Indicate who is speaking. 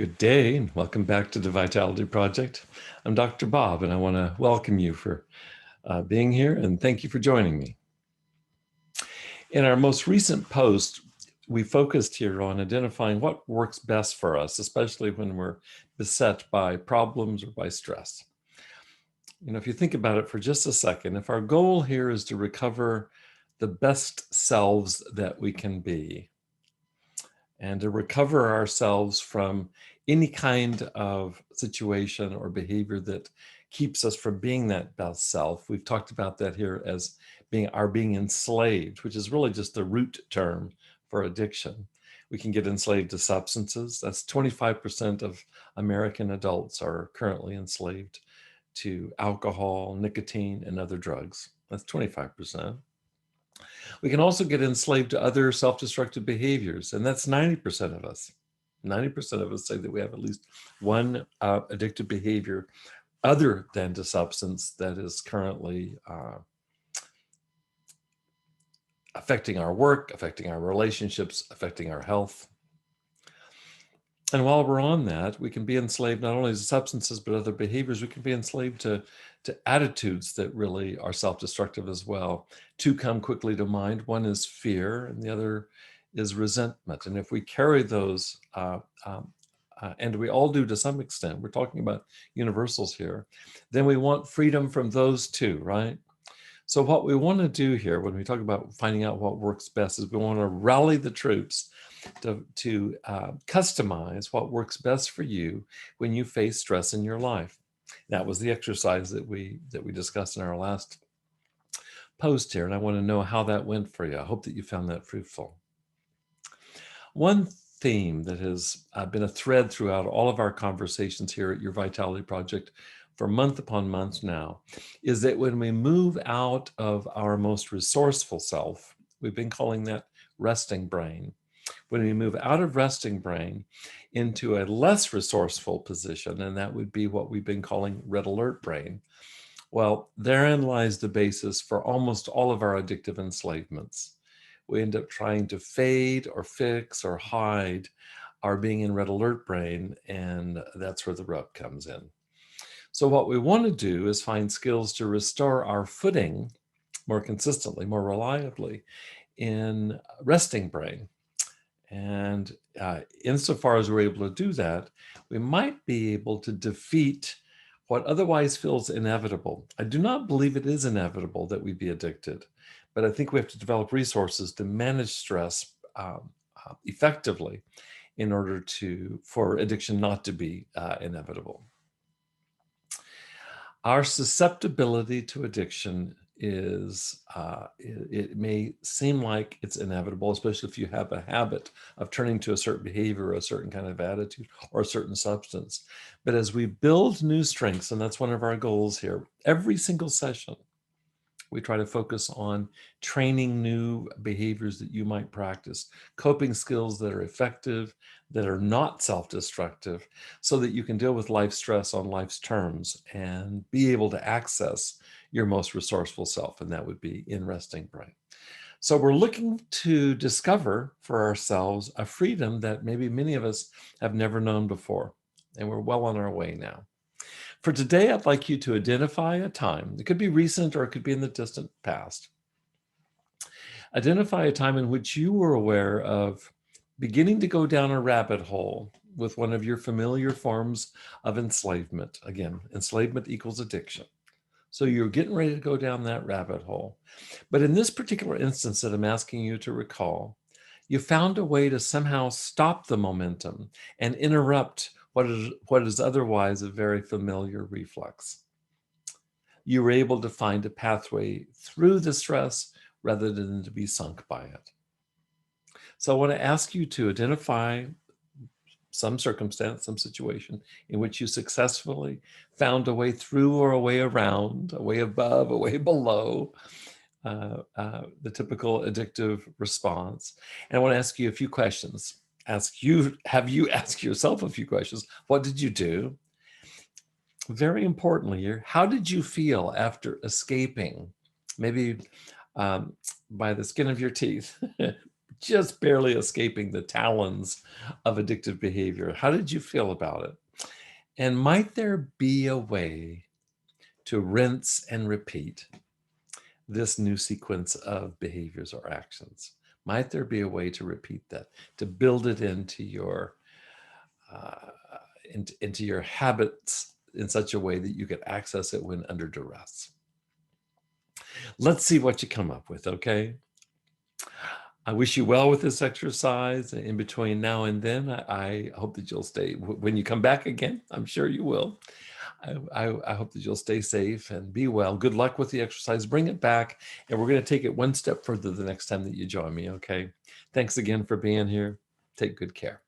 Speaker 1: Good day and welcome back to the Vitality Project. I'm Dr. Bob and I want to welcome you for being here and thank you for joining me. In our most recent post, we focused here on identifying what works best for us, especially when we're beset by problems or by stress. If you think about it for just a second, if our goal here is to recover the best selves that we can be, and to recover ourselves from any kind of situation or behavior that keeps us from being that best self. We've talked about that here as being enslaved, which is really just the root term for addiction. We can get enslaved to substances. That's 25% of American adults are currently enslaved to alcohol, nicotine, and other drugs. That's 25%. We can also get enslaved to other self-destructive behaviors, and that's 90% of us. 90% of us say that we have at least one addictive behavior other than to substance that is currently affecting our work, affecting our relationships, affecting our health. And while we're on that, we can be enslaved not only to substances, but other behaviors. We can be enslaved to attitudes that really are self-destructive as well. Two come quickly to mind. One is fear, and the other is resentment. And if we carry those, and we all do to some extent, we're talking about universals here, then we want freedom from those two, right? So what we want to do here when we talk about finding out what works best is we want to rally the troops to customize what works best for you when you face stress in your life. That was the exercise that we discussed in our last post here, and I want to know how that went for you. I hope that you found that fruitful. One theme that has been a thread throughout all of our conversations here at Your Vitality Project for month upon month now is that when we move out of our most resourceful self, we've been calling that resting brain. When we move out of resting brain into a less resourceful position, and that would be what we've been calling red alert brain, well, therein lies the basis for almost all of our addictive enslavements. We end up trying to fade or fix or hide our being in red alert brain, and that's where the rub comes in. So what we want to do is find skills to restore our footing more consistently, more reliably in resting brain. And insofar as we're able to do that, we might be able to defeat what otherwise feels inevitable. I do not believe it is inevitable that we be addicted, but I think we have to develop resources to manage stress effectively in order for addiction not to be inevitable. Our susceptibility to addiction is, it may seem like it's inevitable, especially if you have a habit of turning to a certain behavior, or a certain kind of attitude, or a certain substance. But as we build new strengths, and that's one of our goals here, every single session, we try to focus on training new behaviors that you might practice, coping skills that are effective, that are not self-destructive, so that you can deal with life stress on life's terms and be able to access your most resourceful self, and that would be in resting brain. So we're looking to discover for ourselves a freedom that maybe many of us have never known before, and we're well on our way now. For today, I'd like you to identify a time. It could be recent or it could be in the distant past. Identify a time in which you were aware of beginning to go down a rabbit hole with one of your familiar forms of enslavement. Again, enslavement equals addiction. So you're getting ready to go down that rabbit hole. But in this particular instance that I'm asking you to recall, you found a way to somehow stop the momentum and interrupt what is otherwise a very familiar reflex. You were able to find a pathway through the stress rather than to be sunk by it. So I want to ask you to identify some circumstance, some situation in which you successfully found a way through or a way around, a way above, a way below the typical addictive response. And I want to ask you a few questions. Have you asked yourself a few questions? What did you do? Very importantly, how did you feel after escaping, maybe by the skin of your teeth, just barely escaping the talons of addictive behavior. How did you feel about it? And might there be a way to rinse and repeat this new sequence of behaviors or actions? Might there be a way to repeat that, to build it into your uh, into your habits in such a way that you could access it when under duress? Let's see what you come up with, okay? I wish you well with this exercise in between now and then. I hope that you'll stay, when you come back again, I'm sure you will. I hope that you'll stay safe and be well. Good luck with the exercise. Bring it back, and we're going to take it one step further the next time that you join me, okay? Thanks again for being here. Take good care.